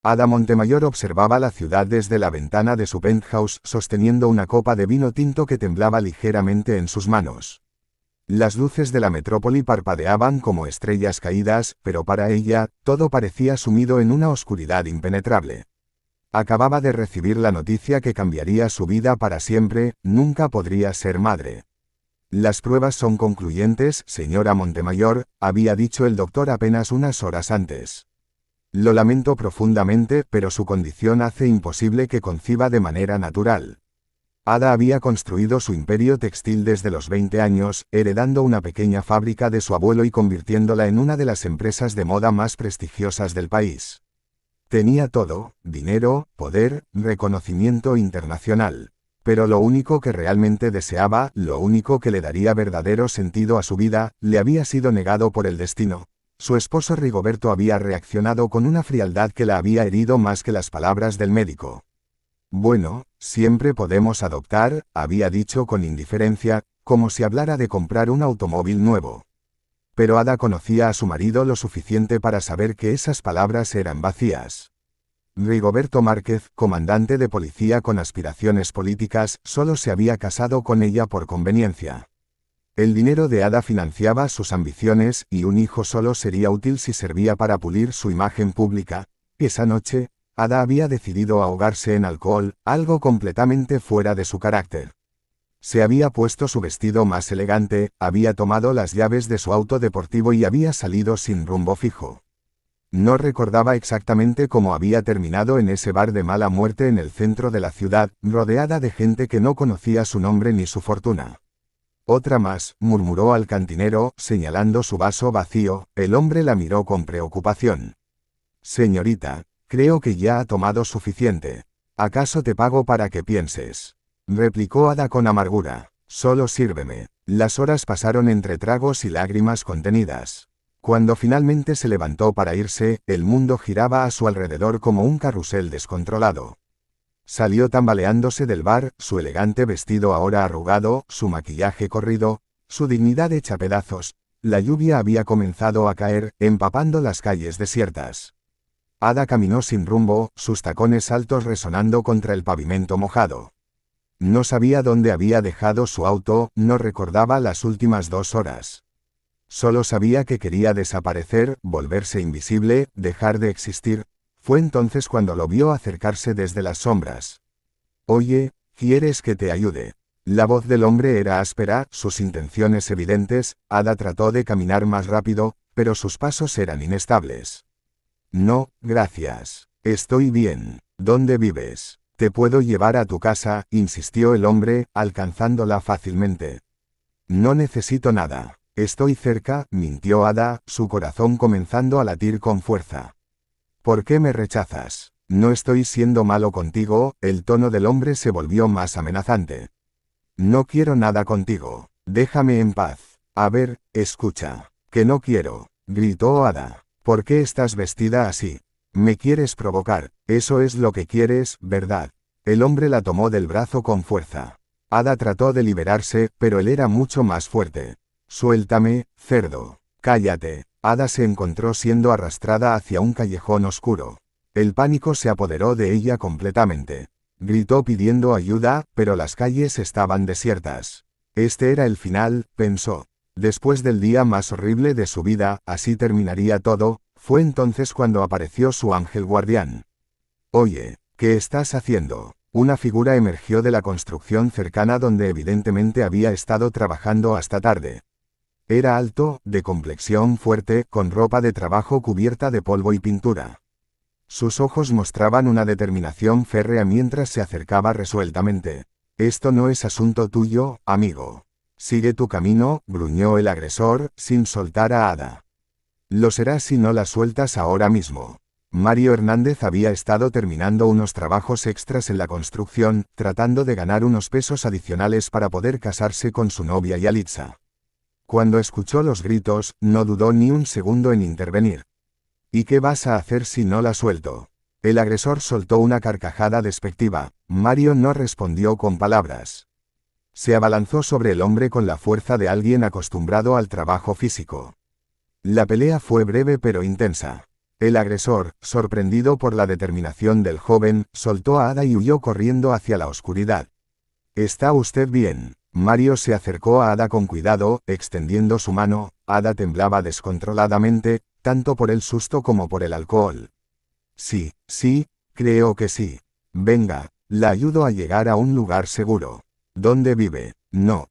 Ada Montemayor observaba la ciudad desde la ventana de su penthouse, sosteniendo una copa de vino tinto que temblaba ligeramente en sus manos. Las luces de la metrópoli parpadeaban como estrellas caídas, pero para ella, todo parecía sumido en una oscuridad impenetrable. Acababa de recibir la noticia que cambiaría su vida para siempre, nunca podría ser madre. Las pruebas son concluyentes, señora Montemayor, había dicho el doctor apenas unas horas antes. Lo lamento profundamente, pero su condición hace imposible que conciba de manera natural. Ada había construido su imperio textil desde los 20 años, heredando una pequeña fábrica de su abuelo y convirtiéndola en una de las empresas de moda más prestigiosas del país. Tenía todo: dinero, poder, reconocimiento internacional. Pero lo único que realmente deseaba, lo único que le daría verdadero sentido a su vida, le había sido negado por el destino. Su esposo Rigoberto había reaccionado con una frialdad que la había herido más que las palabras del médico. Bueno, siempre podemos adoptar, había dicho con indiferencia, como si hablara de comprar un automóvil nuevo. Pero Ada conocía a su marido lo suficiente para saber que esas palabras eran vacías. Rigoberto Márquez, comandante de policía con aspiraciones políticas, solo se había casado con ella por conveniencia. El dinero de Ada financiaba sus ambiciones, y un hijo solo sería útil si servía para pulir su imagen pública. Esa noche, Ada había decidido ahogarse en alcohol, algo completamente fuera de su carácter. Se había puesto su vestido más elegante, había tomado las llaves de su auto deportivo y había salido sin rumbo fijo. No recordaba exactamente cómo había terminado en ese bar de mala muerte en el centro de la ciudad, rodeada de gente que no conocía su nombre ni su fortuna. Otra más, murmuró al cantinero, señalando su vaso vacío. El hombre la miró con preocupación. Señorita, creo que ya ha tomado suficiente. ¿Acaso te pago para que pienses?, replicó Ada con amargura. Solo sírveme. Las horas pasaron entre tragos y lágrimas contenidas. Cuando finalmente se levantó para irse, el mundo giraba a su alrededor como un carrusel descontrolado. Salió tambaleándose del bar, su elegante vestido ahora arrugado, su maquillaje corrido, su dignidad hecha pedazos. La lluvia había comenzado a caer, empapando las calles desiertas. Ada caminó sin rumbo, sus tacones altos resonando contra el pavimento mojado. No sabía dónde había dejado su auto, no recordaba las últimas 2 horas. Solo sabía que quería desaparecer, volverse invisible, dejar de existir. Fue entonces cuando lo vio acercarse desde las sombras. Oye, ¿quieres que te ayude? La voz del hombre era áspera, sus intenciones evidentes. Ada trató de caminar más rápido, pero sus pasos eran inestables. No, gracias. Estoy bien. ¿Dónde vives? Te puedo llevar a tu casa, insistió el hombre, alcanzándola fácilmente. No necesito nada. Estoy cerca, mintió Ada, su corazón comenzando a latir con fuerza. ¿Por qué me rechazas? No estoy siendo malo contigo. El tono del hombre se volvió más amenazante. No quiero nada contigo. Déjame en paz. A ver, escucha. Que no quiero, gritó Ada. ¿Por qué estás vestida así? Me quieres provocar. Eso es lo que quieres, ¿verdad? El hombre la tomó del brazo con fuerza. Ada trató de liberarse, pero él era mucho más fuerte. Suéltame, cerdo. Cállate. Ada se encontró siendo arrastrada hacia un callejón oscuro. El pánico se apoderó de ella completamente. Gritó pidiendo ayuda, pero las calles estaban desiertas. Este era el final, pensó. Después del día más horrible de su vida, así terminaría todo. Fue entonces cuando apareció su ángel guardián. Oye, ¿qué estás haciendo? Una figura emergió de la construcción cercana donde evidentemente había estado trabajando hasta tarde. Era alto, de complexión fuerte, con ropa de trabajo cubierta de polvo y pintura. Sus ojos mostraban una determinación férrea mientras se acercaba resueltamente. Esto no es asunto tuyo, amigo. Sigue tu camino, gruñó el agresor, sin soltar a Ada. Lo será si no la sueltas ahora mismo. Mario Hernández había estado terminando unos trabajos extras en la construcción, tratando de ganar unos pesos adicionales para poder casarse con su novia Yalitza. Cuando escuchó los gritos, no dudó ni un segundo en intervenir. ¿Y qué vas a hacer si no la suelto? El agresor soltó una carcajada despectiva. Mario no respondió con palabras. Se abalanzó sobre el hombre con la fuerza de alguien acostumbrado al trabajo físico. La pelea fue breve pero intensa. El agresor, sorprendido por la determinación del joven, soltó a Ada y huyó corriendo hacia la oscuridad. ¿Está usted bien? Mario se acercó a Ada con cuidado, extendiendo su mano. Ada temblaba descontroladamente, tanto por el susto como por el alcohol. Sí, creo que sí. Venga, la ayudo a llegar a un lugar seguro. ¿Dónde vive? No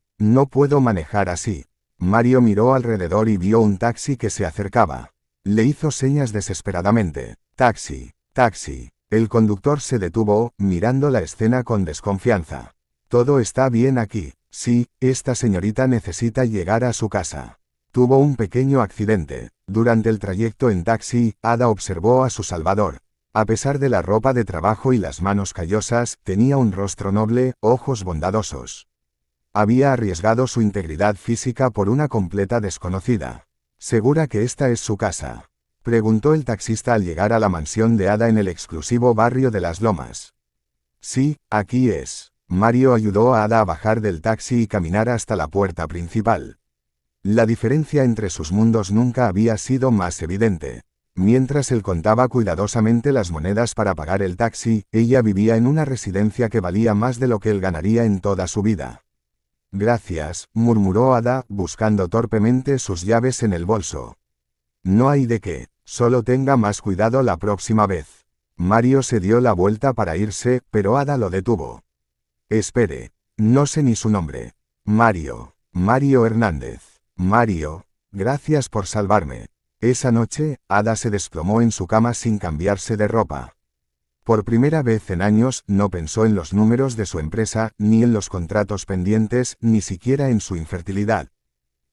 puedo manejar así. Mario miró alrededor y vio un taxi que se acercaba. Le hizo señas desesperadamente. Taxi, taxi. El conductor se detuvo, mirando la escena con desconfianza. Todo está bien aquí. Sí, esta señorita necesita llegar a su casa. Tuvo un pequeño accidente. Durante el trayecto en taxi, Ada observó a su salvador. A pesar de la ropa de trabajo y las manos callosas, tenía un rostro noble, ojos bondadosos. Había arriesgado su integridad física por una completa desconocida. ¿Segura que esta es su casa?, preguntó el taxista al llegar a la mansión de Ada en el exclusivo barrio de Las Lomas. Sí, aquí es. Mario ayudó a Ada a bajar del taxi y caminar hasta la puerta principal. La diferencia entre sus mundos nunca había sido más evidente. Mientras él contaba cuidadosamente las monedas para pagar el taxi, ella vivía en una residencia que valía más de lo que él ganaría en toda su vida. Gracias, murmuró Ada, buscando torpemente sus llaves en el bolso. No hay de qué, solo tenga más cuidado la próxima vez. Mario se dio la vuelta para irse, pero Ada lo detuvo. Espere, no sé ni su nombre. Mario Hernández. Mario, gracias por salvarme. Esa noche, Ada se desplomó en su cama sin cambiarse de ropa. Por primera vez en años, no pensó en los números de su empresa, ni en los contratos pendientes, ni siquiera en su infertilidad.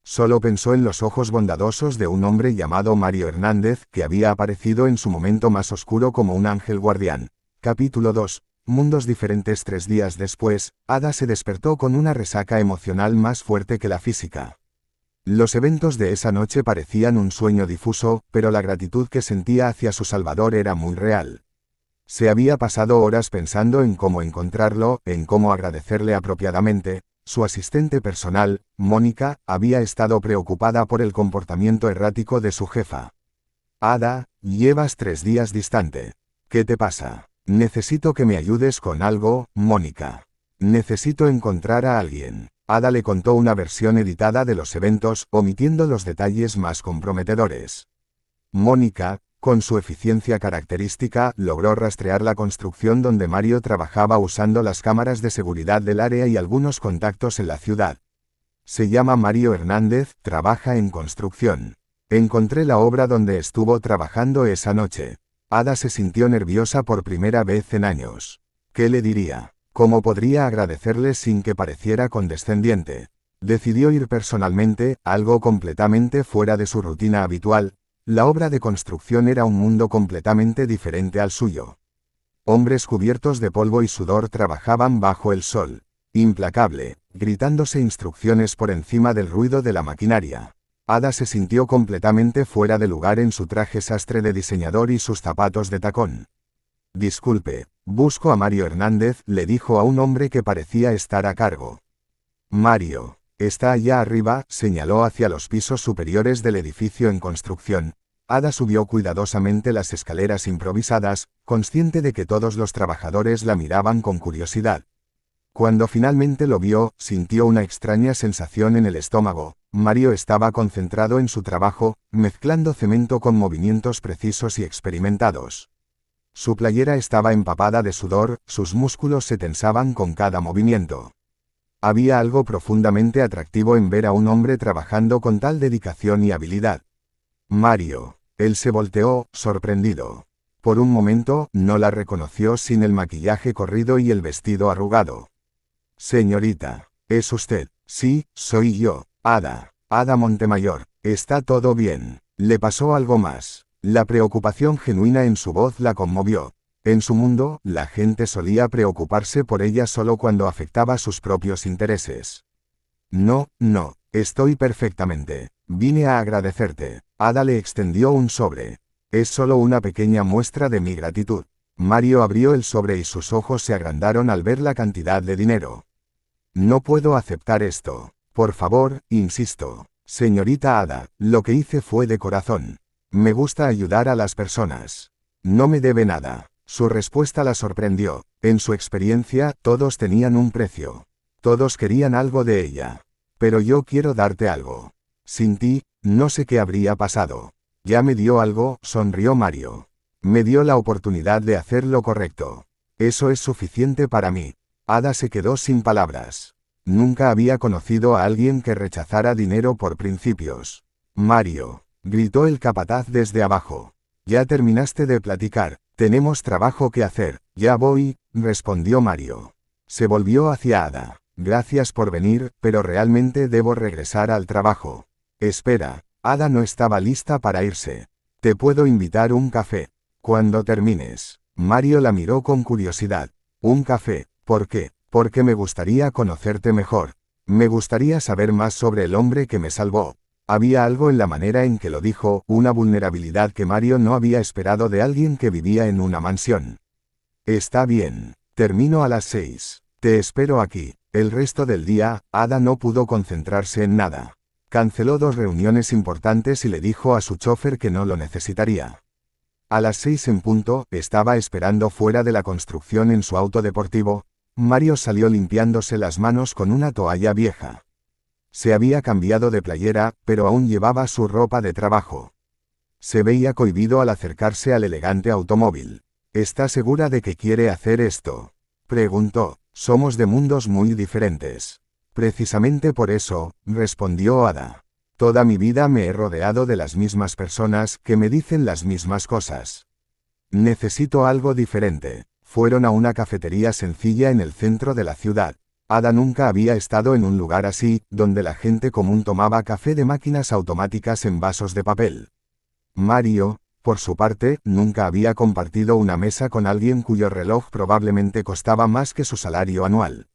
Solo pensó en los ojos bondadosos de un hombre llamado Mario Hernández, que había aparecido en su momento más oscuro como un ángel guardián. Capítulo 2. Mundos diferentes. 3 días después, Ada se despertó con una resaca emocional más fuerte que la física. Los eventos de esa noche parecían un sueño difuso, pero la gratitud que sentía hacia su salvador era muy real. Se había pasado horas pensando en cómo encontrarlo, en cómo agradecerle apropiadamente. Su asistente personal, Mónica, había estado preocupada por el comportamiento errático de su jefa. Ada, llevas 3 días distante. ¿Qué te pasa? Necesito que me ayudes con algo, Mónica. Necesito encontrar a alguien. Ada le contó una versión editada de los eventos, omitiendo los detalles más comprometedores. Mónica, con su eficiencia característica, logró rastrear la construcción donde Mario trabajaba usando las cámaras de seguridad del área y algunos contactos en la ciudad. Se llama Mario Hernández, trabaja en construcción. Encontré la obra donde estuvo trabajando esa noche. Ada se sintió nerviosa por primera vez en años. ¿Qué le diría? ¿Cómo podría agradecerle sin que pareciera condescendiente? Decidió ir personalmente, algo completamente fuera de su rutina habitual. La obra de construcción era un mundo completamente diferente al suyo. Hombres cubiertos de polvo y sudor trabajaban bajo el sol, implacable, gritándose instrucciones por encima del ruido de la maquinaria. Ada se sintió completamente fuera de lugar en su traje sastre de diseñador y sus zapatos de tacón. Disculpe, busco a Mario Hernández, le dijo a un hombre que parecía estar a cargo. Mario, está allá arriba, señaló hacia los pisos superiores del edificio en construcción. Ada subió cuidadosamente las escaleras improvisadas, consciente de que todos los trabajadores la miraban con curiosidad. Cuando finalmente lo vio, sintió una extraña sensación en el estómago. Mario estaba concentrado en su trabajo, mezclando cemento con movimientos precisos y experimentados. Su playera estaba empapada de sudor, sus músculos se tensaban con cada movimiento. Había algo profundamente atractivo en ver a un hombre trabajando con tal dedicación y habilidad. Mario. Él se volteó, sorprendido. Por un momento, no la reconoció sin el maquillaje corrido y el vestido arrugado. Señorita, ¿es usted? Sí, soy yo, Ada. Ada Montemayor. ¿Está todo bien? ¿Le pasó algo más? La preocupación genuina en su voz la conmovió. En su mundo, la gente solía preocuparse por ella solo cuando afectaba sus propios intereses. No, estoy perfectamente. Vine a agradecerte. Ada le extendió un sobre. Es solo una pequeña muestra de mi gratitud. Mario abrió el sobre y sus ojos se agrandaron al ver la cantidad de dinero. No puedo aceptar esto. Por favor, insisto. Señorita Ada, lo que hice fue de corazón. Me gusta ayudar a las personas. No me debe nada. Su respuesta la sorprendió. En su experiencia, todos tenían un precio. Todos querían algo de ella. Pero yo quiero darte algo. Sin ti, no sé qué habría pasado. Ya me dio algo, sonrió Mario. Me dio la oportunidad de hacer lo correcto. Eso es suficiente para mí. Ada se quedó sin palabras. Nunca había conocido a alguien que rechazara dinero por principios. Mario, gritó el capataz desde abajo. Ya terminaste de platicar, tenemos trabajo que hacer. Ya voy, respondió Mario. Se volvió hacia Ada. Gracias por venir, pero realmente debo regresar al trabajo. Espera, Ada no estaba lista para irse. Te puedo invitar un café. Cuando termines. Mario la miró con curiosidad. Un café, ¿por qué? Porque me gustaría conocerte mejor. Me gustaría saber más sobre el hombre que me salvó. Había algo en la manera en que lo dijo, una vulnerabilidad que Mario no había esperado de alguien que vivía en una mansión. Está bien. Termino a las 6. Te espero aquí. El resto del día, Ada no pudo concentrarse en nada. Canceló 2 reuniones importantes y le dijo a su chofer que no lo necesitaría. A las 6 en punto, estaba esperando fuera de la construcción en su auto deportivo. Mario salió limpiándose las manos con una toalla vieja. Se había cambiado de playera, pero aún llevaba su ropa de trabajo. Se veía cohibido al acercarse al elegante automóvil. ¿Está segura de que quiere hacer esto?, preguntó. Somos de mundos muy diferentes. Precisamente por eso, respondió Ada. Toda mi vida me he rodeado de las mismas personas que me dicen las mismas cosas. Necesito algo diferente. Fueron a una cafetería sencilla en el centro de la ciudad. Ada nunca había estado en un lugar así, donde la gente común tomaba café de máquinas automáticas en vasos de papel. Mario, por su parte, nunca había compartido una mesa con alguien cuyo reloj probablemente costaba más que su salario anual.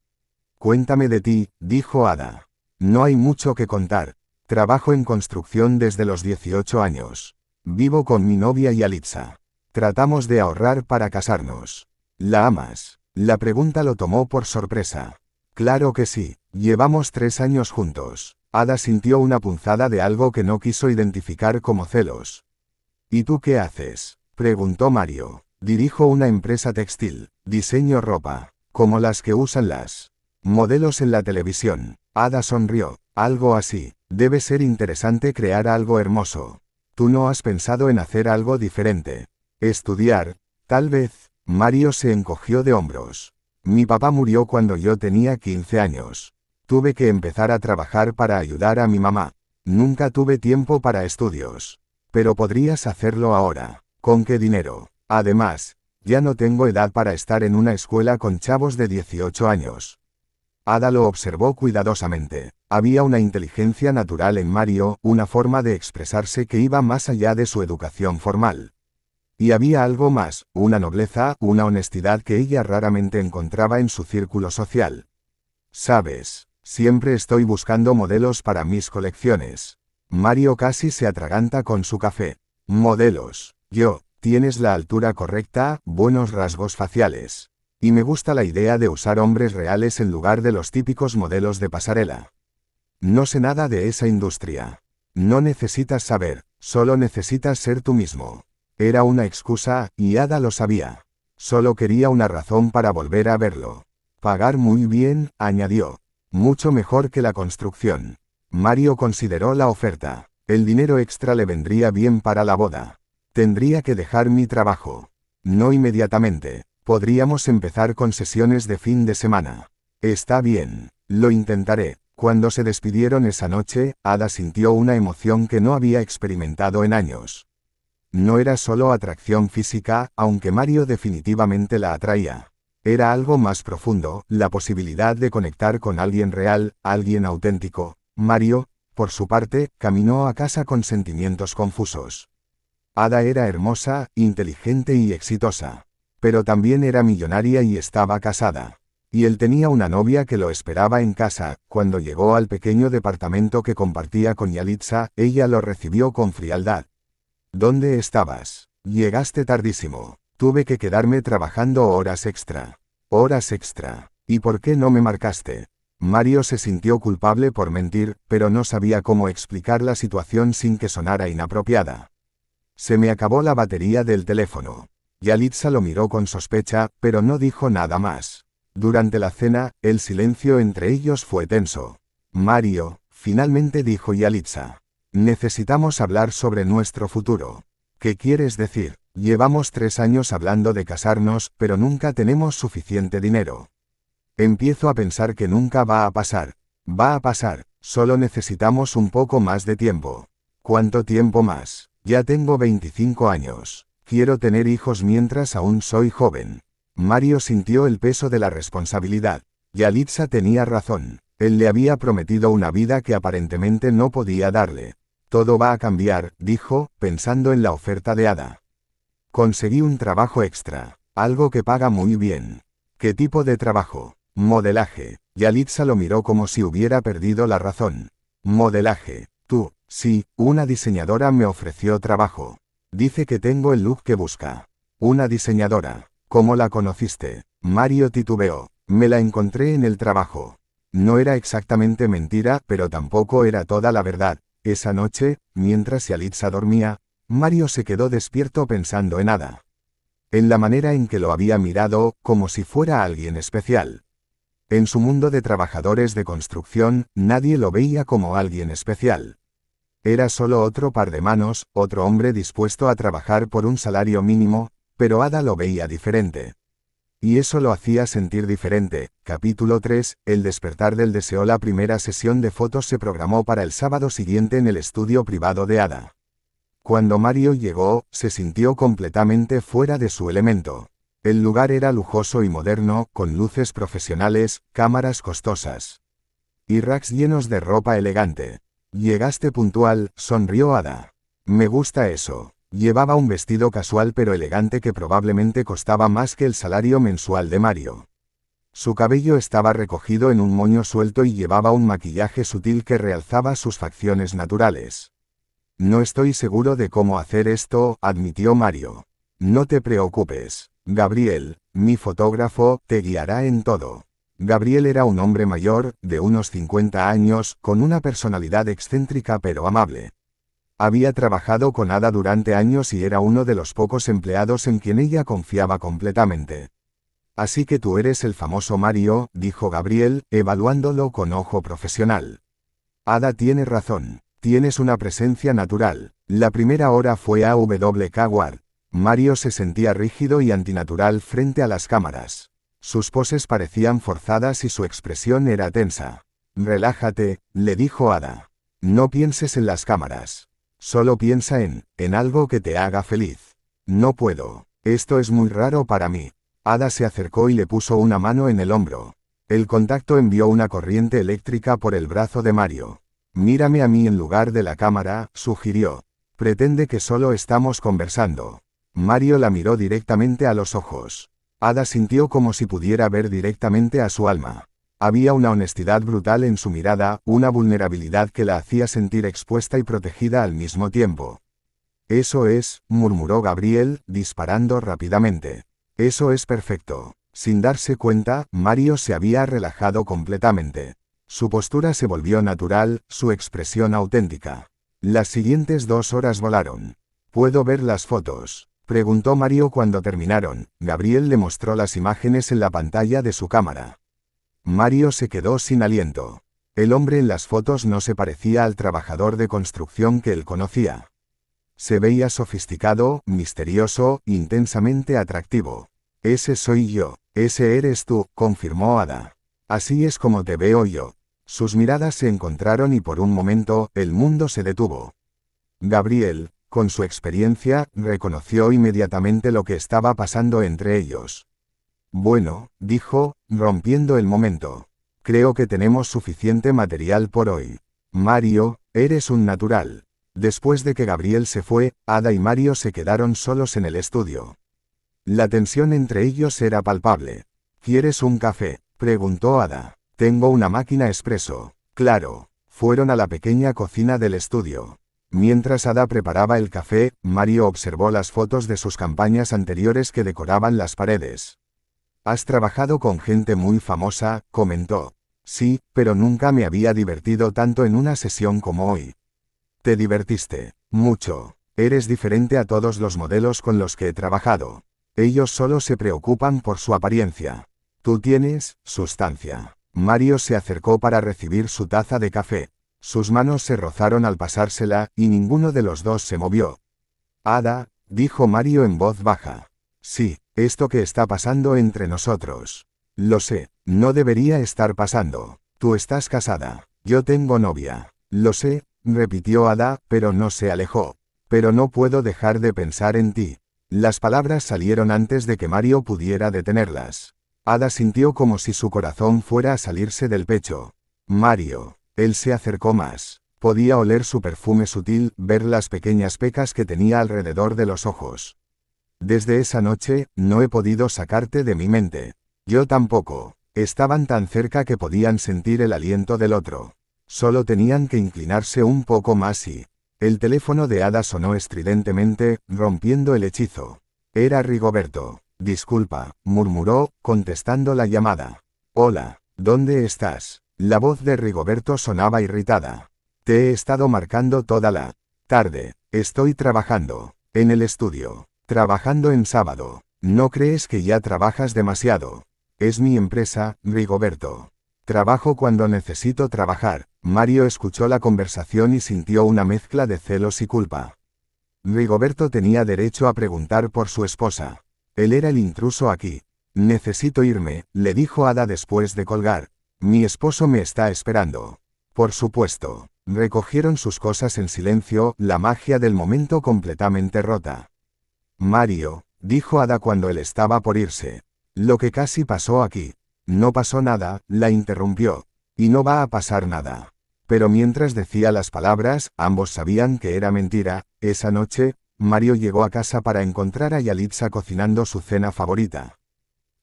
Cuéntame de ti, dijo Ada. No hay mucho que contar. Trabajo en construcción desde los 18 años. Vivo con mi novia Yalitza. Tratamos de ahorrar para casarnos. ¿La amas? La pregunta lo tomó por sorpresa. Claro que sí. Llevamos 3 años juntos. Ada sintió una punzada de algo que no quiso identificar como celos. ¿Y tú qué haces?, preguntó Mario. Dirijo una empresa textil. Diseño ropa, como las que usan las modelos en la televisión. Ada sonrió. Algo así. Debe ser interesante crear algo hermoso. ¿Tú no has pensado en hacer algo diferente? Estudiar, tal vez. Mario se encogió de hombros. Mi papá murió cuando yo tenía 15 años. Tuve que empezar a trabajar para ayudar a mi mamá. Nunca tuve tiempo para estudios. Pero podrías hacerlo ahora. ¿Con qué dinero? Además, ya no tengo edad para estar en una escuela con chavos de 18 años. Ada lo observó cuidadosamente. Había una inteligencia natural en Mario, una forma de expresarse que iba más allá de su educación formal. Y había algo más, una nobleza, una honestidad que ella raramente encontraba en su círculo social. ¿Sabes? Siempre estoy buscando modelos para mis colecciones. Mario casi se atraganta con su café. Modelos. Tienes la altura correcta, buenos rasgos faciales. Y me gusta la idea de usar hombres reales en lugar de los típicos modelos de pasarela. No sé nada de esa industria. No necesitas saber, solo necesitas ser tú mismo. Era una excusa, y Ada lo sabía. Solo quería una razón para volver a verlo. Pagar muy bien, añadió. Mucho mejor que la construcción. Mario consideró la oferta. El dinero extra le vendría bien para la boda. Tendría que dejar mi trabajo. No inmediatamente. Podríamos empezar con sesiones de fin de semana. Está bien. Lo intentaré. Cuando se despidieron esa noche, Ada sintió una emoción que no había experimentado en años. No era solo atracción física, aunque Mario definitivamente la atraía. Era algo más profundo, la posibilidad de conectar con alguien real, alguien auténtico. Mario, por su parte, caminó a casa con sentimientos confusos. Ada era hermosa, inteligente y exitosa. Pero también era millonaria y estaba casada. Y él tenía una novia que lo esperaba en casa. Cuando llegó al pequeño departamento que compartía con Yalitza, ella lo recibió con frialdad. ¿Dónde estabas? Llegaste tardísimo. Tuve que quedarme trabajando horas extra. Horas extra. ¿Y por qué no me marcaste? Mario se sintió culpable por mentir, pero no sabía cómo explicar la situación sin que sonara inapropiada. Se me acabó la batería del teléfono. Yalitza lo miró con sospecha, pero no dijo nada más. Durante la cena, el silencio entre ellos fue tenso. Mario, finalmente dijo Yalitza. Necesitamos hablar sobre nuestro futuro. ¿Qué quieres decir? Llevamos 3 años hablando de casarnos, pero nunca tenemos suficiente dinero. Empiezo a pensar que nunca va a pasar. Va a pasar, solo necesitamos un poco más de tiempo. ¿Cuánto tiempo más? Ya tengo 25 años. Quiero tener hijos mientras aún soy joven. Mario sintió el peso de la responsabilidad. Yalitza tenía razón. Él le había prometido una vida que aparentemente no podía darle. Todo va a cambiar, dijo, pensando en la oferta de Ada. Conseguí un trabajo extra. Algo que paga muy bien. ¿Qué tipo de trabajo? Modelaje. Yalitza lo miró como si hubiera perdido la razón. Modelaje. Tú. Sí, una diseñadora me ofreció trabajo. Dice que tengo el look que busca. Una diseñadora. ¿Cómo la conociste? Mario titubeó. Me la encontré en el trabajo. No era exactamente mentira, pero tampoco era toda la verdad. Esa noche, mientras Yalitza dormía, Mario se quedó despierto pensando en Ada. En la manera en que lo había mirado, como si fuera alguien especial. En su mundo de trabajadores de construcción, nadie lo veía como alguien especial. Era solo otro par de manos, otro hombre dispuesto a trabajar por un salario mínimo, pero Ada lo veía diferente. Y eso lo hacía sentir diferente. Capítulo 3, El despertar del deseo. La primera sesión de fotos se programó para el sábado siguiente en el estudio privado de Ada. Cuando Mario llegó, se sintió completamente fuera de su elemento. El lugar era lujoso y moderno, con luces profesionales, cámaras costosas y racks llenos de ropa elegante. Llegaste puntual, sonrió Ada. Me gusta eso. Llevaba un vestido casual pero elegante que probablemente costaba más que el salario mensual de Mario. Su cabello estaba recogido en un moño suelto y llevaba un maquillaje sutil que realzaba sus facciones naturales. No estoy seguro de cómo hacer esto, admitió Mario. No te preocupes. Gabriel, mi fotógrafo, te guiará en todo. Gabriel era un hombre mayor, de unos 50 años, con una personalidad excéntrica pero amable. Había trabajado con Ada durante años y era uno de los pocos empleados en quien ella confiaba completamente. Así que tú eres el famoso Mario, dijo Gabriel, evaluándolo con ojo profesional. Ada tiene razón. Tienes una presencia natural. La primera hora fue AWK Ward. Mario se sentía rígido y antinatural frente a las cámaras. Sus poses parecían forzadas y su expresión era tensa. Relájate, le dijo Ada. No pienses en las cámaras. Solo piensa en algo que te haga feliz. No puedo. Esto es muy raro para mí. Ada se acercó y le puso una mano en el hombro. El contacto envió una corriente eléctrica por el brazo de Mario. Mírame a mí en lugar de la cámara, sugirió. Pretende que solo estamos conversando. Mario la miró directamente a los ojos. Ada sintió como si pudiera ver directamente a su alma. Había una honestidad brutal en su mirada, una vulnerabilidad que la hacía sentir expuesta y protegida al mismo tiempo. Eso es, murmuró Gabriel, disparando rápidamente. Eso es perfecto. Sin darse cuenta, Mario se había relajado completamente. Su postura se volvió natural, su expresión auténtica. Las siguientes 2 horas volaron. ¿Puedo ver las fotos?, preguntó Mario cuando terminaron. Gabriel le mostró las imágenes en la pantalla de su cámara. Mario se quedó sin aliento. El hombre en las fotos no se parecía al trabajador de construcción que él conocía. Se veía sofisticado, misterioso, intensamente atractivo. Ese soy yo. Ese eres tú, confirmó Ada. Así es como te veo yo. Sus miradas se encontraron y por un momento, el mundo se detuvo. Gabriel, con su experiencia, reconoció inmediatamente lo que estaba pasando entre ellos. Bueno, dijo, rompiendo el momento. Creo que tenemos suficiente material por hoy. Mario, eres un natural. Después de que Gabriel se fue, Ada y Mario se quedaron solos en el estudio. La tensión entre ellos era palpable. ¿Quieres un café?, preguntó Ada. Tengo una máquina expreso. Claro. Fueron a la pequeña cocina del estudio. Mientras Ada preparaba el café, Mario observó las fotos de sus campañas anteriores que decoraban las paredes. Has trabajado con gente muy famosa, comentó. Sí, pero nunca me había divertido tanto en una sesión como hoy. ¿Te divertiste? Mucho. Eres diferente a todos los modelos con los que he trabajado. Ellos solo se preocupan por su apariencia. Tú tienes sustancia. Mario se acercó para recibir su taza de café. Sus manos se rozaron al pasársela, y ninguno de los dos se movió. Ada, dijo Mario en voz baja. Sí, esto que está pasando entre nosotros. Lo sé, no debería estar pasando. Tú estás casada. Yo tengo novia. Lo sé, repitió Ada, pero no se alejó. Pero no puedo dejar de pensar en ti. Las palabras salieron antes de que Mario pudiera detenerlas. Ada sintió como si su corazón fuera a salirse del pecho. Mario. Él se acercó más. Podía oler su perfume sutil, ver las pequeñas pecas que tenía alrededor de los ojos. Desde esa noche, no he podido sacarte de mi mente. Yo tampoco. Estaban tan cerca que podían sentir el aliento del otro. Solo tenían que inclinarse un poco más y... El teléfono de Ada sonó estridentemente, rompiendo el hechizo. Era Rigoberto. Disculpa, murmuró, contestando la llamada. Hola, ¿dónde estás? La voz de Rigoberto sonaba irritada. Te he estado marcando toda la tarde. Estoy trabajando. En el estudio. Trabajando en sábado. ¿No crees que ya trabajas demasiado? Es mi empresa, Rigoberto. Trabajo cuando necesito trabajar. Mario escuchó la conversación y sintió una mezcla de celos y culpa. Rigoberto tenía derecho a preguntar por su esposa. Él era el intruso aquí. Necesito irme, le dijo Ada después de colgar. Mi esposo me está esperando. Por supuesto. Recogieron sus cosas en silencio, la magia del momento completamente rota. Mario, dijo Ada cuando él estaba por irse. Lo que casi pasó aquí. No pasó nada, la interrumpió. Y no va a pasar nada. Pero mientras decía las palabras, ambos sabían que era mentira. Esa noche, Mario llegó a casa para encontrar a Yalitza cocinando su cena favorita.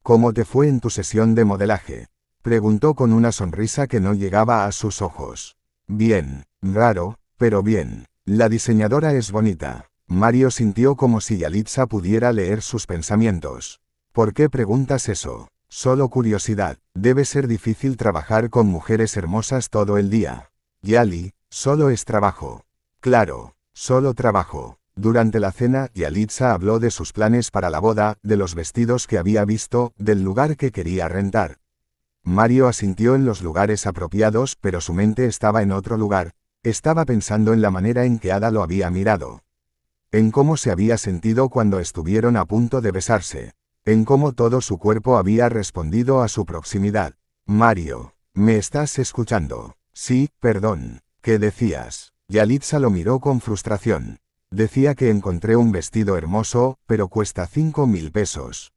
¿Cómo te fue en tu sesión de modelaje? Preguntó con una sonrisa que no llegaba a sus ojos. Bien, raro, pero bien. La diseñadora es bonita. Mario sintió como si Yalitza pudiera leer sus pensamientos. ¿Por qué preguntas eso? Solo curiosidad. Debe ser difícil trabajar con mujeres hermosas todo el día. Yali, solo es trabajo. Claro, solo trabajo. Durante la cena, Yalitza habló de sus planes para la boda, de los vestidos que había visto, del lugar que quería rentar. Mario asintió en los lugares apropiados, pero su mente estaba en otro lugar. Estaba pensando en la manera en que Ada lo había mirado. En cómo se había sentido cuando estuvieron a punto de besarse. En cómo todo su cuerpo había respondido a su proximidad. Mario, ¿me estás escuchando? Sí, perdón. ¿Qué decías? Yalitza lo miró con frustración. Decía que encontré un vestido hermoso, pero cuesta 5.000 pesos.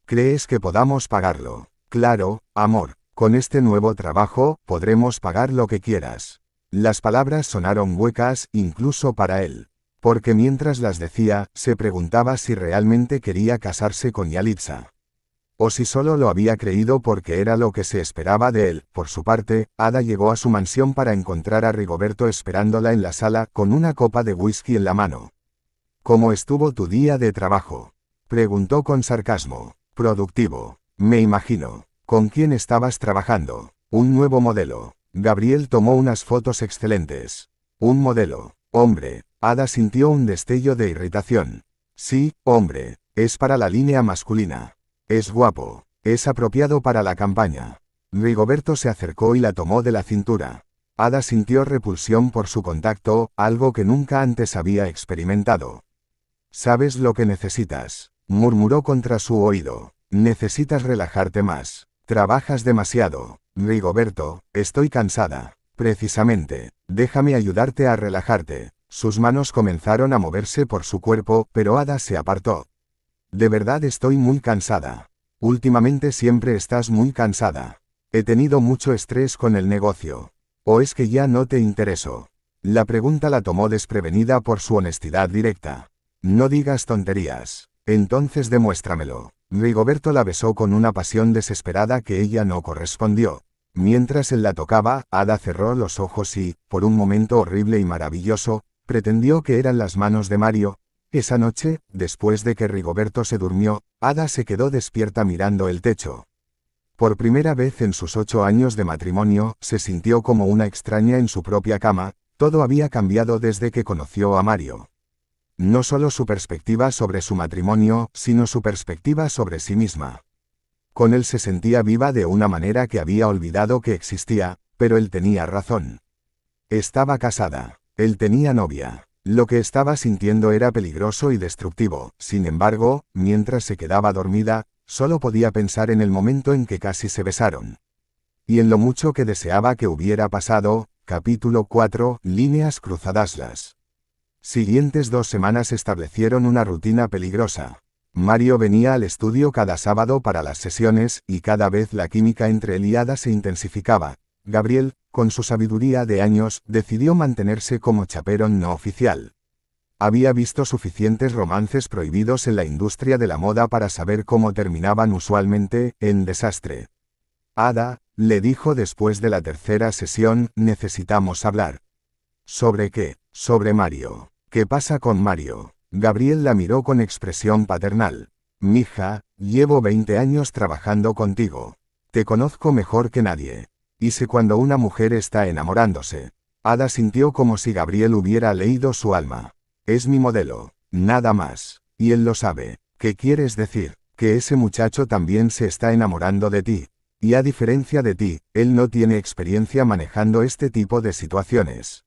¿Crees que podamos pagarlo? Claro, amor. Con este nuevo trabajo, podremos pagar lo que quieras. Las palabras sonaron huecas, incluso para él. Porque mientras las decía, se preguntaba si realmente quería casarse con Yalitza. O si solo lo había creído porque era lo que se esperaba de él. Por su parte, Ada llegó a su mansión para encontrar a Rigoberto esperándola en la sala, con una copa de whisky en la mano. ¿Cómo estuvo tu día de trabajo? Preguntó con sarcasmo. Productivo. Me imagino. ¿Con quién estabas trabajando? Un nuevo modelo. Gabriel tomó unas fotos excelentes. Un modelo. Hombre. Ada sintió un destello de irritación. Sí, hombre. Es para la línea masculina. Es guapo. Es apropiado para la campaña. Rigoberto se acercó y la tomó de la cintura. Ada sintió repulsión por su contacto, algo que nunca antes había experimentado. ¿Sabes lo que necesitas? Murmuró contra su oído. Necesitas relajarte más. Trabajas demasiado. Rigoberto, estoy cansada. Precisamente. Déjame ayudarte a relajarte. Sus manos comenzaron a moverse por su cuerpo, pero Ada se apartó. De verdad estoy muy cansada. Últimamente siempre estás muy cansada. He tenido mucho estrés con el negocio. ¿O es que ya no te intereso? La pregunta la tomó desprevenida por su honestidad directa. No digas tonterías. Entonces demuéstramelo. Rigoberto la besó con una pasión desesperada que ella no correspondió. Mientras él la tocaba, Ada cerró los ojos y, por un momento horrible y maravilloso, pretendió que eran las manos de Mario. Esa noche, después de que Rigoberto se durmió, Ada se quedó despierta mirando el techo. Por primera vez en sus 8 años de matrimonio, se sintió como una extraña en su propia cama. Todo había cambiado desde que conoció a Mario. No solo su perspectiva sobre su matrimonio, sino su perspectiva sobre sí misma. Con él se sentía viva de una manera que había olvidado que existía, pero él tenía razón. Estaba casada. Él tenía novia. Lo que estaba sintiendo era peligroso y destructivo. Sin embargo, mientras se quedaba dormida, solo podía pensar en el momento en que casi se besaron. Y en lo mucho que deseaba que hubiera pasado. Capítulo 4, líneas cruzadas. Las siguientes 2 semanas establecieron una rutina peligrosa. Mario venía al estudio cada sábado para las sesiones, y cada vez la química entre él y Ada se intensificaba. Gabriel, con su sabiduría de años, decidió mantenerse como chaperón no oficial. Había visto suficientes romances prohibidos en la industria de la moda para saber cómo terminaban usualmente, en desastre. Ada, le dijo después de la tercera sesión, necesitamos hablar. ¿Sobre qué? Sobre Mario. ¿Qué pasa con Mario? Gabriel la miró con expresión paternal. Mija, llevo 20 años trabajando contigo. Te conozco mejor que nadie. Y sé cuando una mujer está enamorándose. Ada sintió como si Gabriel hubiera leído su alma. Es mi modelo, nada más. Y él lo sabe. ¿Qué quieres decir? Que ese muchacho también se está enamorando de ti. Y a diferencia de ti, él no tiene experiencia manejando este tipo de situaciones.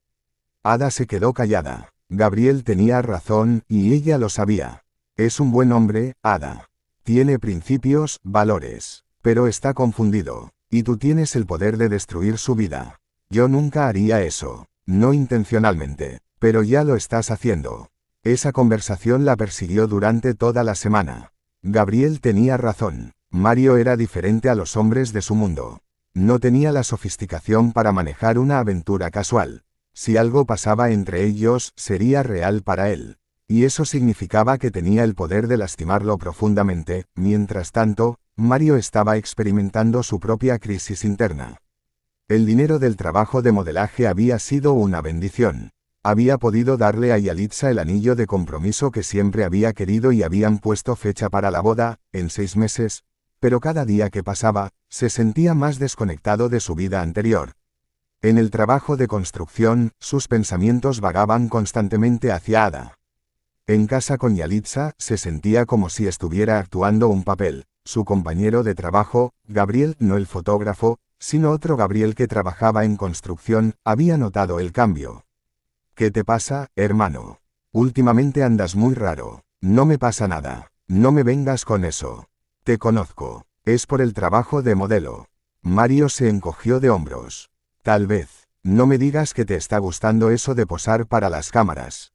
Ada se quedó callada. Gabriel tenía razón, y ella lo sabía. Es un buen hombre, Ada. Tiene principios, valores. Pero está confundido. Y tú tienes el poder de destruir su vida. Yo nunca haría eso. No intencionalmente. Pero ya lo estás haciendo. Esa conversación la persiguió durante toda la semana. Gabriel tenía razón. Mario era diferente a los hombres de su mundo. No tenía la sofisticación para manejar una aventura casual. Si algo pasaba entre ellos, sería real para él. Y eso significaba que tenía el poder de lastimarlo profundamente. Mientras tanto, Mario estaba experimentando su propia crisis interna. El dinero del trabajo de modelaje había sido una bendición. Había podido darle a Yalitza el anillo de compromiso que siempre había querido y habían puesto fecha para la boda, en 6 meses, pero cada día que pasaba, se sentía más desconectado de su vida anterior. En el trabajo de construcción, sus pensamientos vagaban constantemente hacia Ada. En casa con Yalitza, se sentía como si estuviera actuando un papel. Su compañero de trabajo, Gabriel, no el fotógrafo, sino otro Gabriel que trabajaba en construcción, había notado el cambio. ¿Qué te pasa, hermano? Últimamente andas muy raro. No me pasa nada. No me vengas con eso. Te conozco. Es por el trabajo de modelo. Mario se encogió de hombros. Tal vez. No me digas que te está gustando eso de posar para las cámaras.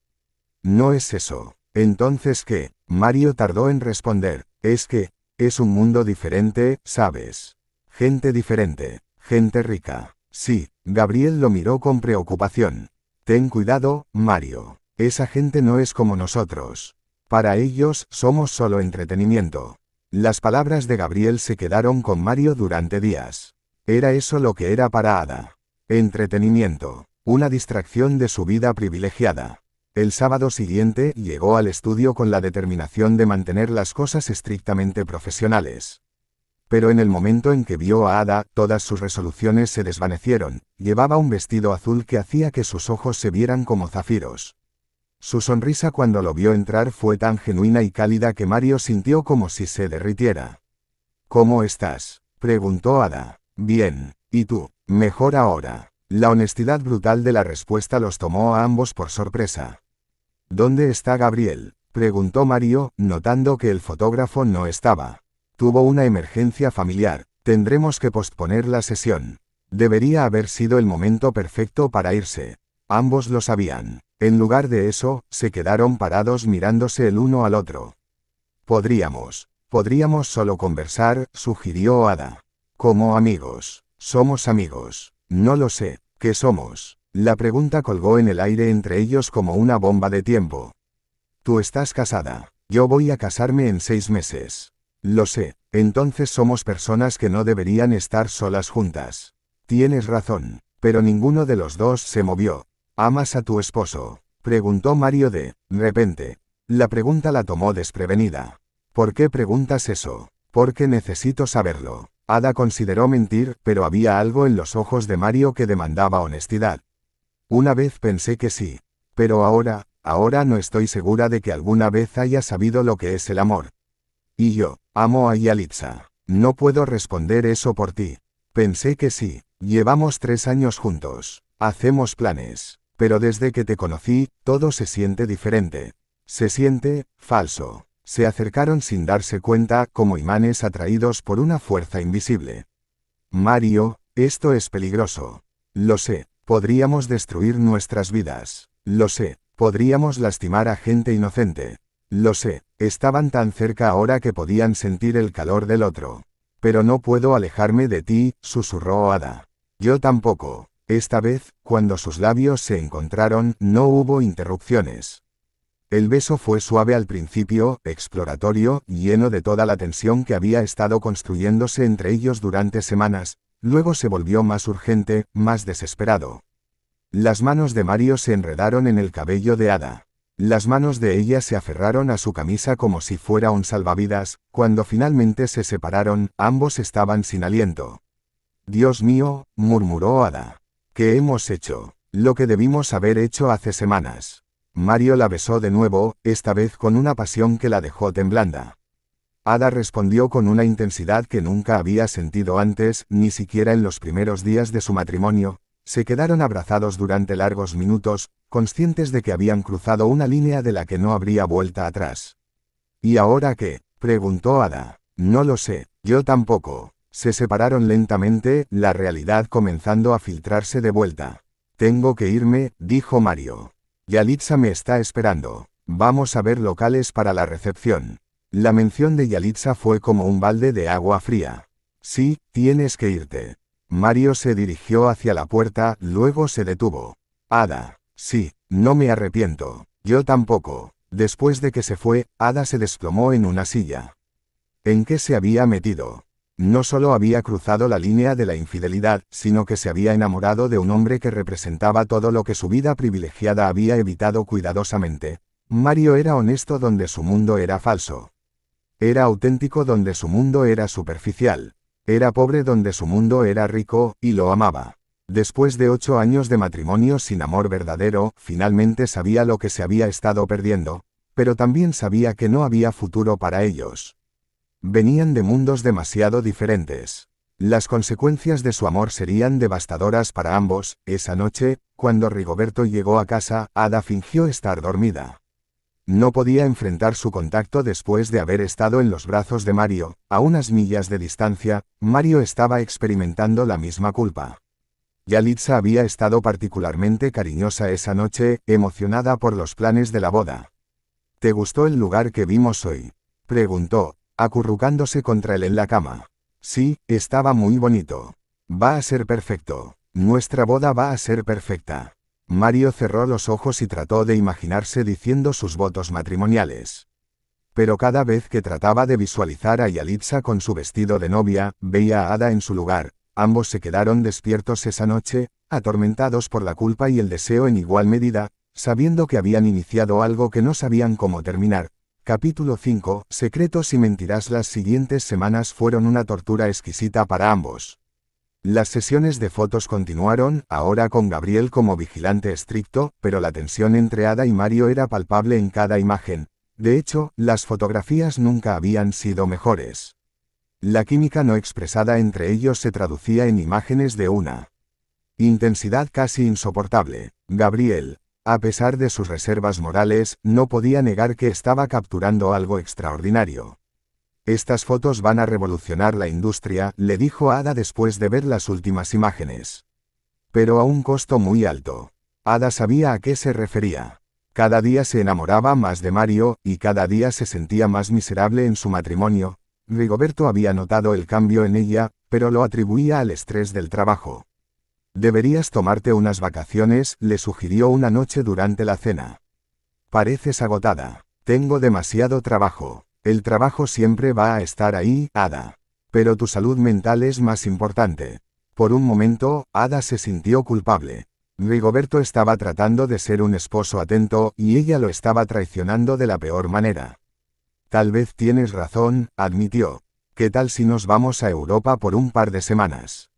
No es eso. Entonces, ¿qué? Mario tardó en responder. Es que, es un mundo diferente, ¿sabes? Gente diferente. Gente rica. Sí, Gabriel lo miró con preocupación. Ten cuidado, Mario. Esa gente no es como nosotros. Para ellos, somos solo entretenimiento. Las palabras de Gabriel se quedaron con Mario durante días. Era eso lo que era para Ada. Entretenimiento. Una distracción de su vida privilegiada. El sábado siguiente, llegó al estudio con la determinación de mantener las cosas estrictamente profesionales. Pero en el momento en que vio a Ada, todas sus resoluciones se desvanecieron. Llevaba un vestido azul que hacía que sus ojos se vieran como zafiros. Su sonrisa cuando lo vio entrar fue tan genuina y cálida que Mario sintió como si se derritiera. ¿Cómo estás?, preguntó Ada. Bien, ¿y tú? Mejor ahora. La honestidad brutal de la respuesta los tomó a ambos por sorpresa. ¿Dónde está Gabriel?, preguntó Mario, notando que el fotógrafo no estaba. Tuvo una emergencia familiar. Tendremos que posponer la sesión. Debería haber sido el momento perfecto para irse. Ambos lo sabían. En lugar de eso, se quedaron parados mirándose el uno al otro. Podríamos solo conversar, sugirió Ada. Como amigos. Somos amigos. No lo sé. ¿Qué somos? La pregunta colgó en el aire entre ellos como una bomba de tiempo. Tú estás casada. Yo voy a casarme en 6 meses. Lo sé. Entonces somos personas que no deberían estar solas juntas. Tienes razón. Pero ninguno de los dos se movió. ¿Amas a tu esposo?, preguntó Mario de repente. La pregunta la tomó desprevenida. ¿Por qué preguntas eso? Porque necesito saberlo. Ada consideró mentir, pero había algo en los ojos de Mario que demandaba honestidad. Una vez pensé que sí. Pero ahora, ahora no estoy segura de que alguna vez haya sabido lo que es el amor. Y yo, amo a Yalitza. No puedo responder eso por ti. Pensé que sí. Llevamos 3 años juntos. Hacemos planes. Pero desde que te conocí, todo se siente diferente. Se siente falso. Se acercaron sin darse cuenta, como imanes atraídos por una fuerza invisible. Mario, esto es peligroso. Lo sé, podríamos destruir nuestras vidas. Lo sé, podríamos lastimar a gente inocente. Lo sé, estaban tan cerca ahora que podían sentir el calor del otro. Pero no puedo alejarme de ti, susurró Ada. Yo tampoco. Esta vez, cuando sus labios se encontraron, no hubo interrupciones. El beso fue suave al principio, exploratorio, lleno de toda la tensión que había estado construyéndose entre ellos durante semanas, luego se volvió más urgente, más desesperado. Las manos de Mario se enredaron en el cabello de Ada. Las manos de ella se aferraron a su camisa como si fuera un salvavidas. Cuando finalmente se separaron, ambos estaban sin aliento. Dios mío, murmuró Ada. ¿Qué hemos hecho? Lo que debimos haber hecho hace semanas. Mario la besó de nuevo, esta vez con una pasión que la dejó temblanda. Ada respondió con una intensidad que nunca había sentido antes, ni siquiera en los primeros días de su matrimonio. Se quedaron abrazados durante largos minutos, conscientes de que habían cruzado una línea de la que no habría vuelta atrás. ¿Y ahora qué?, preguntó Ada. No lo sé, yo tampoco. Se separaron lentamente, la realidad comenzando a filtrarse de vuelta. Tengo que irme, dijo Mario. Yalitza me está esperando. Vamos a ver locales para la recepción. La mención de Yalitza fue como un balde de agua fría. Sí, tienes que irte. Mario se dirigió hacia la puerta, luego se detuvo. Ada. Sí, no me arrepiento. Yo tampoco. Después de que se fue, Ada se desplomó en una silla. ¿En qué se había metido? No solo había cruzado la línea de la infidelidad, sino que se había enamorado de un hombre que representaba todo lo que su vida privilegiada había evitado cuidadosamente. Mario era honesto donde su mundo era falso. Era auténtico donde su mundo era superficial. Era pobre donde su mundo era rico, y lo amaba. Después de 8 años de matrimonio sin amor verdadero, finalmente sabía lo que se había estado perdiendo, pero también sabía que no había futuro para ellos. Venían de mundos demasiado diferentes. Las consecuencias de su amor serían devastadoras para ambos. Esa noche, cuando Rigoberto llegó a casa, Ada fingió estar dormida. No podía enfrentar su contacto después de haber estado en los brazos de Mario. A unas millas de distancia, Mario estaba experimentando la misma culpa. Yalitza había estado particularmente cariñosa esa noche, emocionada por los planes de la boda. ¿Te gustó el lugar que vimos hoy?, preguntó, acurrucándose contra él en la cama. Sí, estaba muy bonito. Va a ser perfecto. Nuestra boda va a ser perfecta. Mario cerró los ojos y trató de imaginarse diciendo sus votos matrimoniales. Pero cada vez que trataba de visualizar a Yalitza con su vestido de novia, veía a Ada en su lugar. Ambos se quedaron despiertos esa noche, atormentados por la culpa y el deseo en igual medida, sabiendo que habían iniciado algo que no sabían cómo terminar. Capítulo 5. Secretos y mentiras. Las siguientes semanas fueron una tortura exquisita para ambos. Las sesiones de fotos continuaron, ahora con Gabriel como vigilante estricto, pero la tensión entre Ada y Mario era palpable en cada imagen. De hecho, las fotografías nunca habían sido mejores. La química no expresada entre ellos se traducía en imágenes de una intensidad casi insoportable. Gabriel, a pesar de sus reservas morales, no podía negar que estaba capturando algo extraordinario. Estas fotos van a revolucionar la industria, le dijo Ada después de ver las últimas imágenes. Pero a un costo muy alto. Ada sabía a qué se refería. Cada día se enamoraba más de Mario, y cada día se sentía más miserable en su matrimonio. Rigoberto había notado el cambio en ella, pero lo atribuía al estrés del trabajo. Deberías tomarte unas vacaciones, le sugirió una noche durante la cena. Pareces agotada. Tengo demasiado trabajo. El trabajo siempre va a estar ahí, Ada. Pero tu salud mental es más importante. Por un momento, Ada se sintió culpable. Rigoberto estaba tratando de ser un esposo atento, y ella lo estaba traicionando de la peor manera. Tal vez tienes razón, admitió. ¿Qué tal si nos vamos a Europa por un par de semanas?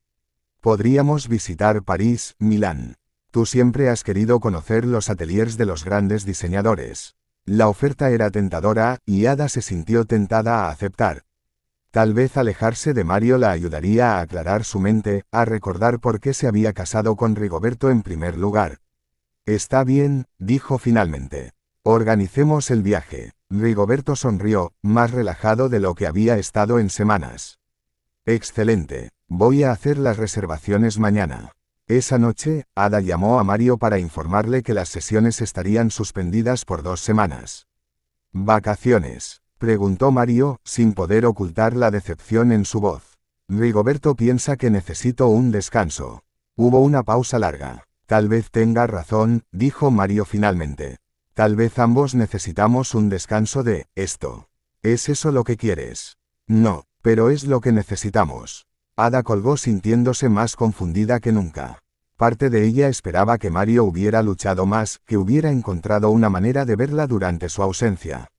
Podríamos visitar París, Milán. Tú siempre has querido conocer los ateliers de los grandes diseñadores. La oferta era tentadora, y Ada se sintió tentada a aceptar. Tal vez alejarse de Mario la ayudaría a aclarar su mente, a recordar por qué se había casado con Rigoberto en primer lugar. Está bien, dijo finalmente. Organicemos el viaje. Rigoberto sonrió, más relajado de lo que había estado en semanas. Excelente. Voy a hacer las reservaciones mañana. Esa noche, Ada llamó a Mario para informarle que las sesiones estarían suspendidas por 2 semanas. ¿Vacaciones?, preguntó Mario, sin poder ocultar la decepción en su voz. Rigoberto piensa que necesito un descanso. Hubo una pausa larga. Tal vez tenga razón, dijo Mario finalmente. Tal vez ambos necesitamos un descanso de esto. ¿Es eso lo que quieres? No, pero es lo que necesitamos. Ada colgó sintiéndose más confundida que nunca. Parte de ella esperaba que Mario hubiera luchado más, que hubiera encontrado una manera de verla durante su ausencia.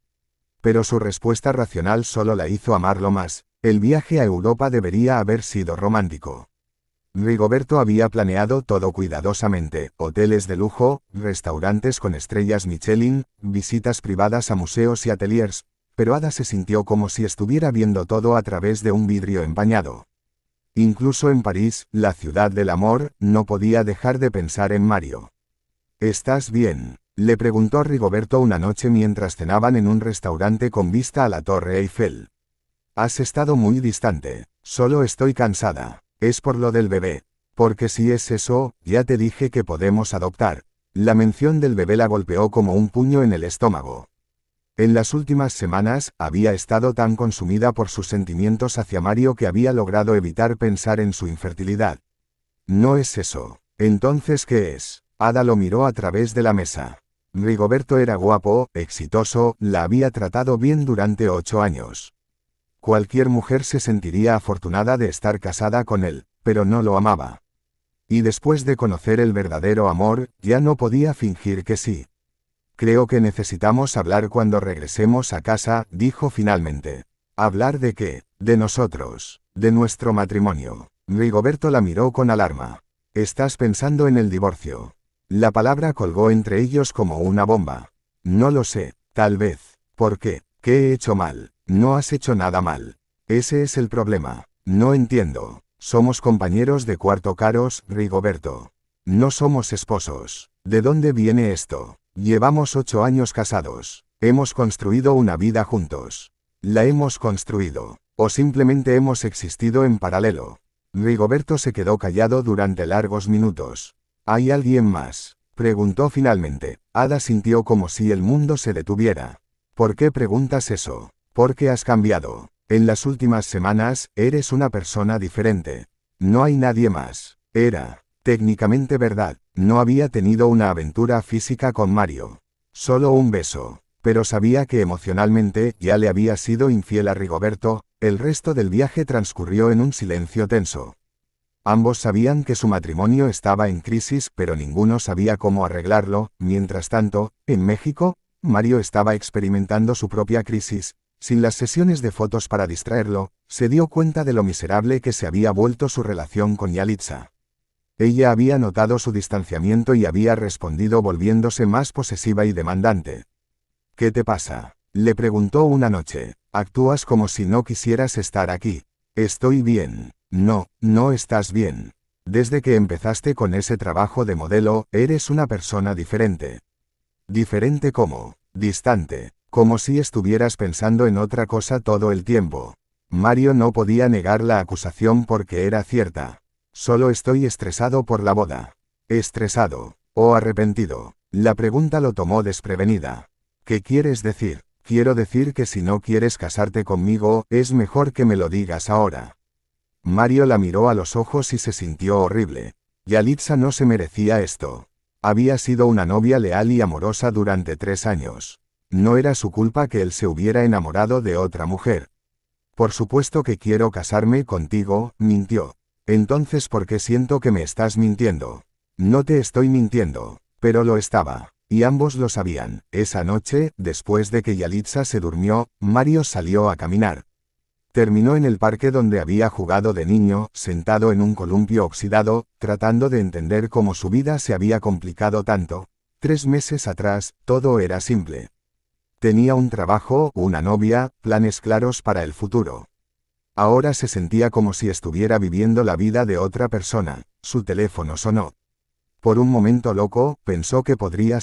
Pero su respuesta racional solo la hizo amarlo más. El viaje a Europa debería haber sido romántico. Rigoberto había planeado todo cuidadosamente: hoteles de lujo, restaurantes con estrellas Michelin, visitas privadas a museos y ateliers, pero Ada se sintió como si estuviera viendo todo a través de un vidrio empañado. Incluso en París, la ciudad del amor, no podía dejar de pensar en Mario. ¿Estás bien?, le preguntó Rigoberto una noche mientras cenaban en un restaurante con vista a la Torre Eiffel. Has estado muy distante. Solo estoy cansada. Es por lo del bebé. Porque si es eso, ya te dije que podemos adoptar. La mención del bebé la golpeó como un puño en el estómago. En las últimas semanas, había estado tan consumida por sus sentimientos hacia Mario que había logrado evitar pensar en su infertilidad. No es eso. ¿Entonces qué es? Ada lo miró a través de la mesa. Rigoberto era guapo, exitoso, la había tratado bien durante 8 años. Cualquier mujer se sentiría afortunada de estar casada con él, pero no lo amaba. Y después de conocer el verdadero amor, ya no podía fingir que sí. Creo que necesitamos hablar cuando regresemos a casa, dijo finalmente. ¿Hablar de qué? De nosotros, de nuestro matrimonio. Rigoberto la miró con alarma. ¿Estás pensando en el divorcio? La palabra colgó entre ellos como una bomba. No lo sé, tal vez. ¿Por qué? ¿Qué he hecho mal? No has hecho nada mal. Ese es el problema. No entiendo. Somos compañeros de cuarto caros, Rigoberto. No somos esposos. ¿De dónde viene esto? Llevamos 8 años casados. Hemos construido una vida juntos. La hemos construido. O simplemente hemos existido en paralelo. Rigoberto se quedó callado durante largos minutos. ¿Hay alguien más?, preguntó finalmente. Ada sintió como si el mundo se detuviera. ¿Por qué preguntas eso? ¿Por qué has cambiado? En las últimas semanas, eres una persona diferente. No hay nadie más. Era, técnicamente verdad, no había tenido una aventura física con Mario. Solo un beso. Pero sabía que emocionalmente ya le había sido infiel a Rigoberto. El resto del viaje transcurrió en un silencio tenso. Ambos sabían que su matrimonio estaba en crisis, pero ninguno sabía cómo arreglarlo. Mientras tanto, en México, Mario estaba experimentando su propia crisis. Sin las sesiones de fotos para distraerlo, se dio cuenta de lo miserable que se había vuelto su relación con Yalitza. Ella había notado su distanciamiento y había respondido volviéndose más posesiva y demandante. ¿Qué te pasa?, le preguntó una noche. Actúas como si no quisieras estar aquí. Estoy bien. No, no estás bien. Desde que empezaste con ese trabajo de modelo, eres una persona diferente. ¿Diferente cómo? Distante. Como si estuvieras pensando en otra cosa todo el tiempo. Mario no podía negar la acusación porque era cierta. Solo estoy estresado por la boda. ¿Estresado? ¿O arrepentido? La pregunta lo tomó desprevenida. ¿Qué quieres decir? Quiero decir que si no quieres casarte conmigo, es mejor que me lo digas ahora. Mario la miró a los ojos y se sintió horrible. Yalitza no se merecía esto. Había sido una novia leal y amorosa durante 3 años. No era su culpa que él se hubiera enamorado de otra mujer. Por supuesto que quiero casarme contigo, mintió. Entonces, ¿por qué siento que me estás mintiendo? No te estoy mintiendo, pero lo estaba. Y ambos lo sabían. Esa noche, después de que Yalitza se durmió, Mario salió a caminar. Terminó en el parque donde había jugado de niño, sentado en un columpio oxidado, tratando de entender cómo su vida se había complicado tanto. 3 meses atrás, todo era simple. Tenía un trabajo, una novia, planes claros para el futuro. Ahora se sentía como si estuviera viviendo la vida de otra persona. Su teléfono sonó. Por un momento loco, pensó que podría